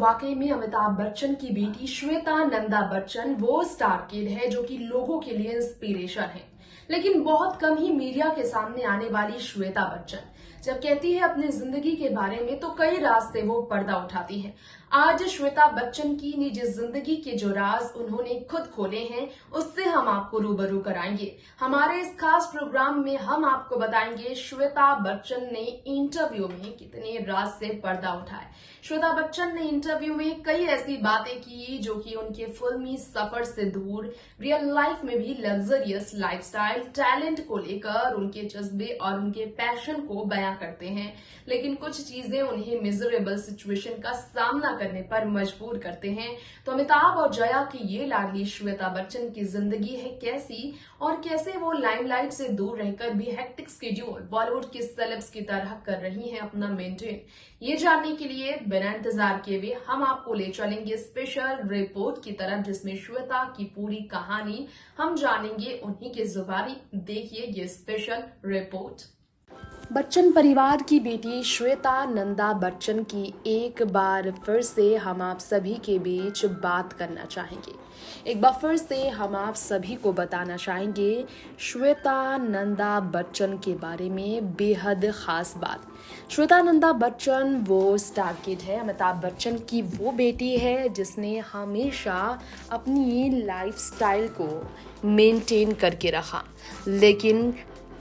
वाकई में अमिताभ बच्चन की बेटी श्वेता नंदा बच्चन वो स्टार किड है जो कि लोगों के लिए इंस्पिरेशन है। लेकिन बहुत कम ही मीडिया के सामने आने वाली श्वेता बच्चन जब कहती है अपनी जिंदगी के बारे में तो कई राज से वो पर्दा उठाती है। आज श्वेता बच्चन की निजी जिंदगी के जो राज उन्होंने खुद खोले हैं उससे हम आपको रूबरू कराएंगे। हमारे इस खास प्रोग्राम में हम आपको बताएंगे श्वेता बच्चन ने इंटरव्यू में कितने राज से पर्दा उठाए। श्वेता बच्चन ने इंटरव्यू में कई ऐसी बातें की जो कि उनके फिल्मी सफर से दूर रियल लाइफ में भी लग्जरियस लाइफस्टाइल, टैलेंट को लेकर उनके जज्बे और उनके पैशन को बयां करते हैं। लेकिन कुछ चीजें उन्हें मिजरेबल सिचुएशन का सामना करने पर मजबूर करते हैं। तो अमिताभ और जया की ये लाडली श्वेता बच्चन की जिंदगी है कैसी और कैसे वो लाइमलाइट से दूर रहकर भी हेक्टिक स्केड्यूल बॉलीवुड की सेलेब्स की तरह कर रही हैं अपना मेंटेन। ये जानने के लिए बिना इंतजार किए हुए हम आपको ले चलेंगे स्पेशल रिपोर्ट की तरफ जिसमें श्वेता की पूरी कहानी हम जानेंगे उन्हीं की जुबानी। देखिए ये स्पेशल रिपोर्ट। बच्चन परिवार की बेटी श्वेता नंदा बच्चन की एक बार फिर से हम आप सभी के बीच बात करना चाहेंगे। एक बार फिर से हम आप सभी को बताना चाहेंगे श्वेता नंदा बच्चन के बारे में बेहद खास बात। श्वेता नंदा बच्चन वो स्टार किड है, अमिताभ बच्चन की वो बेटी है जिसने हमेशा अपनी लाइफस्टाइल को मेंटेन करके रखा, लेकिन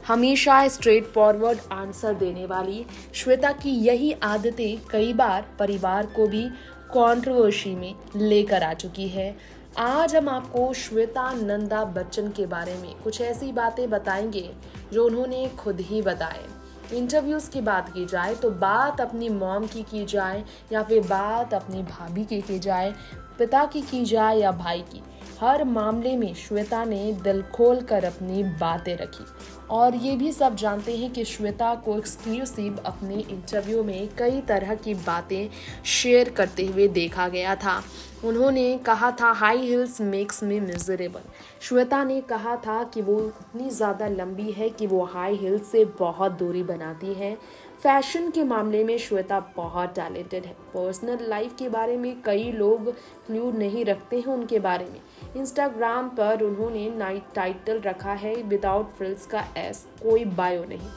हमेशा स्ट्रेट फॉरवर्ड आंसर देने वाली श्वेता की यही आदतें कई बार परिवार को भी कंट्रोवर्सी में लेकर आ चुकी है। आज हम आपको श्वेता नंदा बच्चन के बारे में कुछ ऐसी बातें बताएंगे जो उन्होंने खुद ही बताए। इंटरव्यूज की बात की जाए तो बात अपनी मॉम की जाए या फिर बात अपनी भाभी की जाए, पिता की जाए या भाई की, हर मामले में श्वेता ने दिल खोल कर अपनी बातें रखी। और ये भी सब जानते हैं कि श्वेता को एक्सक्लूसिव अपने इंटरव्यू में कई तरह की बातें शेयर करते हुए देखा गया था। उन्होंने कहा था high heels makes me miserable. Shweta ने कहा था कि वो इतनी ज़्यादा लंबी है कि वो हाई हील्स से बहुत दूरी बनाती है। फैशन के मामले में श्वेता बहुत टैलेंटेड है। पर्सनल लाइफ के बारे में कई लोग क्लू नहीं रखते हैं उनके बारे में। इंस्टाग्राम पर उन्होंने नाइट टाइटल रखा है विदाउट फ्रिल्स का एस, कोई बायो नहीं।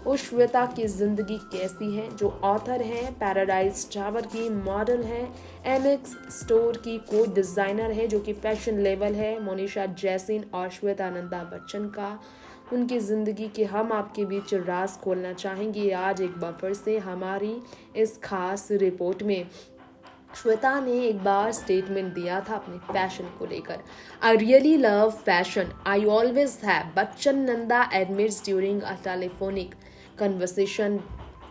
उस श्वेता की जिंदगी कैसी है जो ऑथर हैं, पैराडाइज टावर की मॉडल है, एमएक्स स्टोर की कोई डिजाइनर है जो कि फैशन लेवल है, मोनिशा जैसिन और श्वेता नंदा बच्चन का उनकी ज़िंदगी के हम आपके बीच राज खोलना चाहेंगे आज एक बार फिर से हमारी इस खास रिपोर्ट में। श्वेता ने एक बार स्टेटमेंट दिया था अपने फैशन को लेकर, I really love fashion, I always have, Bachchan Nanda admits during a telephonic conversation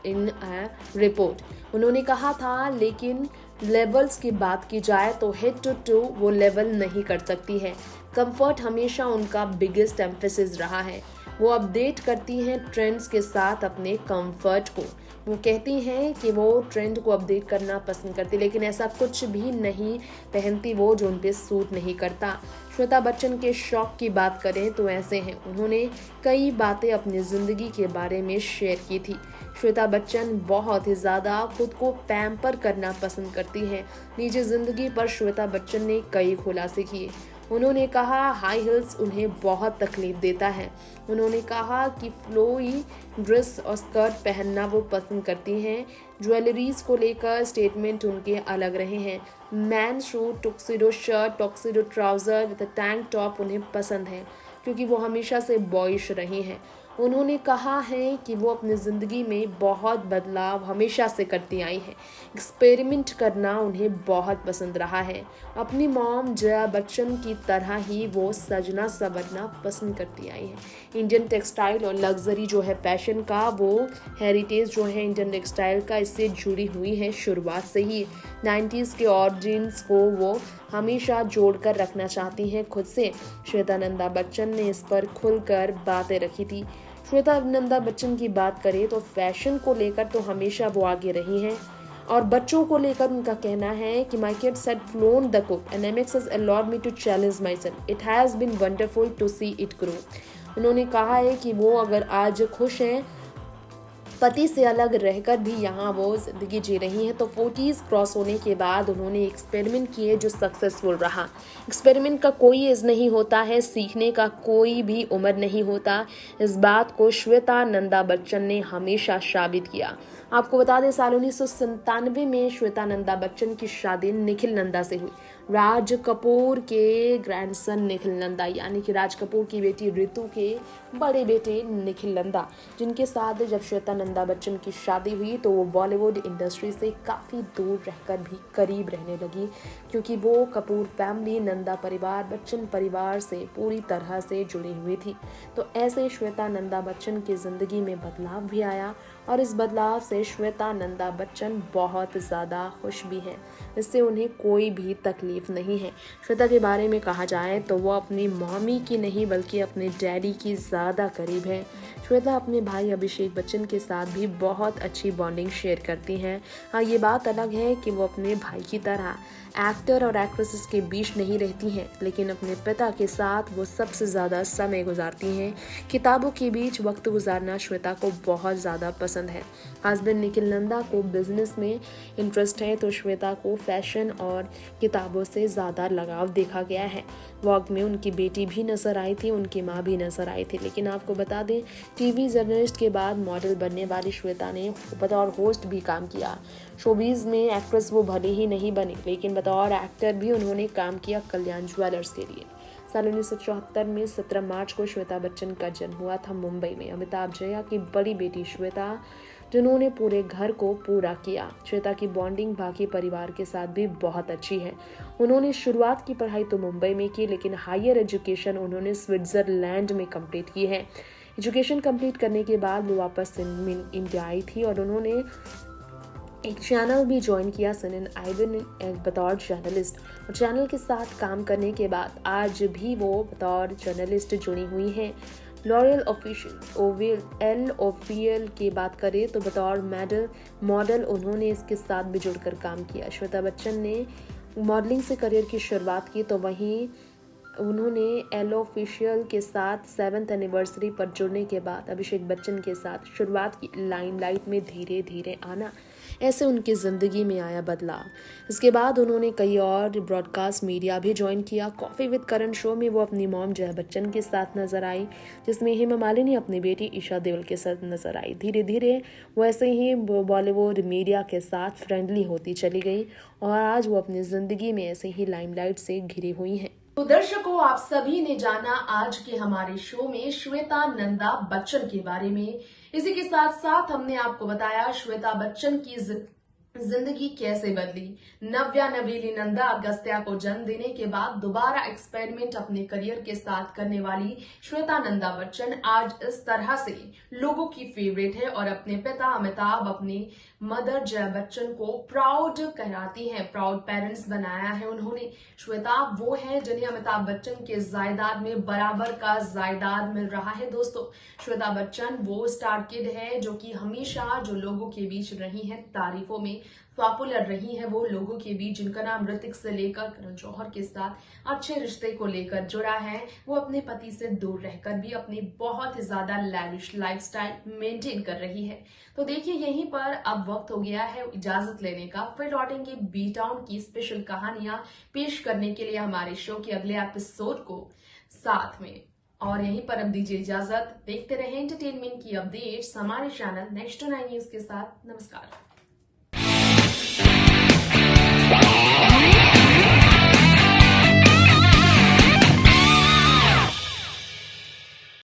in a report. उन्होंने कहा था लेकिन लेवल्स की बात की जाए तो हेड टू वो लेवल नहीं कर सकती है। कंफर्ट हमेशा उनका बिगेस्ट एम्फेसिस रहा है। वो अपडेट करती हैं ट्रेंड्स के साथ अपने कंफर्ट को। वो कहती हैं कि वो ट्रेंड को अपडेट करना पसंद करती, लेकिन ऐसा कुछ भी नहीं पहनती वो जो उन पे सूट नहीं करता। श्वेता बच्चन के शौक की बात करें तो ऐसे हैं, उन्होंने कई बातें अपनी ज़िंदगी के बारे में शेयर की थी। श्वेता बच्चन बहुत ही ज़्यादा खुद को पैम्पर करना पसंद करती हैं। निजी ज़िंदगी पर श्वेता बच्चन ने कई खुलासे किए। उन्होंने कहा हाई हील्स उन्हें बहुत तकलीफ देता है। उन्होंने कहा कि फ्लोई ड्रेस और स्कर्ट पहनना वो पसंद करती हैं। ज्वेलरीज को लेकर स्टेटमेंट उनके अलग रहे हैं। Man suit, tuxedo shirt, tuxedo trouser with tank top उन्हें पसंद है क्योंकि वो हमेशा से बॉयश रही हैं। उन्होंने कहा है कि वो अपनी ज़िंदगी में बहुत बदलाव हमेशा से करती आई हैं। एक्सपेरिमेंट करना उन्हें बहुत पसंद रहा है। अपनी मॉम जया बच्चन की तरह ही वो सजना संवरना पसंद करती आई हैं। इंडियन टेक्सटाइल और लग्जरी जो है फैशन का, वो हेरिटेज जो है इंडियन टेक्सटाइल का, इससे जुड़ी हुई है शुरुआत से ही। 90s के ऑरिजिन्स को वो हमेशा जोड़कर रखना चाहती हैं खुद से। श्वेता नंदा बच्चन ने इस पर खुलकर बातें रखी थी। श्वेता नंदा बच्चन की बात करें तो फैशन को लेकर तो हमेशा वो आगे रही हैं और बच्चों को लेकर उनका कहना है कि my kids had flown the coop and MX has allowed me to challenge myself, it has been wonderful to see it grow. उन्होंने कहा है कि वो अगर आज खुश हैं पति से अलग रहकर भी यहाँ वो ज़िंदगी जी रही हैं। तो 40s क्रॉस होने के बाद उन्होंने एक्सपेरिमेंट किए जो सक्सेसफुल रहा। एक्सपेरिमेंट का कोई एज नहीं होता है, सीखने का कोई भी उम्र नहीं होता। इस बात को श्वेता नंदा बच्चन ने हमेशा साबित किया। आपको बता दें, साल 1997 में श्वेता नंदा बच्चन की शादी निखिल नंदा से हुई। राज कपूर के ग्रैंडसन निखिल नंदा, यानी कि राज कपूर की बेटी रितु के बड़े बेटे निखिल नंदा, जिनके साथ जब श्वेता नंदा बच्चन की शादी हुई तो वो बॉलीवुड इंडस्ट्री से काफ़ी दूर रहकर भी करीब रहने लगी, क्योंकि वो कपूर फैमिली, नंदा परिवार, बच्चन परिवार से पूरी तरह से जुड़ी हुई थी। तो ऐसे श्वेता नंदा बच्चन की ज़िंदगी में बदलाव भी आया और इस बदलाव से श्वेता नंदा बच्चन बहुत ज़्यादा खुश भी हैं। इससे उन्हें कोई भी तकलीफ नहीं है। श्वेता के बारे में कहा जाए तो वो अपनी मम्मी की नहीं बल्कि अपने डैडी की ज़्यादा करीब है। श्वेता अपने भाई अभिषेक बच्चन के साथ भी बहुत अच्छी बॉन्डिंग शेयर करती हैं। हाँ, ये बात अलग है कि वो अपने भाई की तरह एक्टर और एक्ट्रेसेस के बीच नहीं रहती हैं, लेकिन अपने पिता के साथ वो सबसे ज़्यादा समय गुजारती हैं। किताबों के बीच वक्त गुजारना श्वेता को बहुत ज़्यादा पसंद है। हस्बैंड निखिल नंदा को बिजनेस में इंटरेस्ट है, तो श्वेता को फैशन और किताबों से ज़्यादा लगाव देखा गया है। वॉग में उनकी बेटी भी नजर आई थी, उनकी माँ भी नजर आई थी। लेकिन आपको बता दें, टीवी जर्नलिस्ट के बाद मॉडल बनने वाली श्वेता ने बतौर होस्ट भी काम किया। शोबीज में एक्ट्रेस वो भले ही नहीं बनी, लेकिन बतौर एक्टर भी उन्होंने काम किया कल्याण ज्वेलर्स के लिए। साल 1974 में 17 मार्च को श्वेता बच्चन का जन्म हुआ था मुंबई में। अमिताभ जया की बड़ी बेटी श्वेता, जिन्होंने पूरे घर को पूरा किया। श्वेता की बॉन्डिंग बाकी परिवार के साथ भी बहुत अच्छी है। उन्होंने शुरुआत की पढ़ाई तो मुंबई में की, लेकिन हायर एजुकेशन उन्होंने स्विट्जरलैंड में कंप्लीट की है। एजुकेशन कंप्लीट करने के बाद वो वापस इंडिया आई थी और उन्होंने एक चैनल भी ज्वाइन किया, सन आइवन, बतौर जर्नलिस्ट। और चैनल के साथ काम करने के बाद आज भी वो बतौर जर्नलिस्ट जुड़ी हुई हैं। लॉरियल ऑफिशियल की बात करें तो बतौर मॉडल उन्होंने इसके साथ भी जुड़कर काम किया। श्वेता बच्चन ने मॉडलिंग से करियर की शुरुआत की, तो वहीं उन्होंने एल ऑफिशियल के साथ 7th एनिवर्सरी पर जुड़ने के बाद अभिषेक बच्चन के साथ शुरुआत की। लाइमलाइट में धीरे धीरे आना, ऐसे उनकी ज़िंदगी में आया बदलाव। इसके बाद उन्होंने कई और ब्रॉडकास्ट मीडिया भी ज्वाइन किया। कॉफ़ी विद करण शो में वो अपनी मॉम जया बच्चन के साथ नजर आई, जिसमें हेमा मालिनी अपनी बेटी ईशा देओल के साथ नजर आई। धीरे धीरे वो ऐसे ही बॉलीवुड मीडिया के साथ फ्रेंडली होती चली गई और आज वो अपनी ज़िंदगी में ऐसे ही लाइमलाइट से घिरी हुई हैं। तो दर्शकों, आप सभी ने जाना आज के हमारे शो में श्वेता नंदा बच्चन के बारे में। इसी के साथ साथ हमने आपको बताया श्वेता बच्चन की जिंदगी कैसे बदली। नव्या नवेली नंदा अगस्त्या को जन्म देने के बाद दोबारा एक्सपेरिमेंट अपने करियर के साथ करने वाली श्वेता नंदा बच्चन आज इस तरह से लोगों की फेवरेट है और अपने पिता अमिताभ, अपनी मदर जया बच्चन को प्राउड कहलाती हैं। प्राउड पेरेंट्स बनाया है उन्होंने। श्वेता वो है जिन्हें अमिताभ बच्चन के जायदाद में बराबर का जायदाद मिल रहा है। दोस्तों, श्वेता बच्चन वो स्टार किड है जो कि हमेशा जो लोगों के बीच रही है, तारीफों में पॉपुलर रही है, वो लोगों के बीच जिनका नाम ऋतिक से लेकर करण जौहर के साथ अच्छे रिश्ते को लेकर जुड़ा है। वो अपने पति से दूर रहकर भी अपनी बहुत ही ज्यादा लैविश लाइफस्टाइल मेंटेन कर रही है। तो देखिए, यहीं पर अब वक्त हो गया है इजाजत लेने का। फिर लौटेंगे बी टाउन की स्पेशल कहानियां पेश करने के लिए हमारे शो के अगले एपिसोड को साथ में। और यहीं पर अब दीजिए इजाजत। देखते रहे एंटरटेनमेंट की अपडेट्स हमारे चैनल नेक्स्ट 9 न्यूज के साथ। नमस्कार।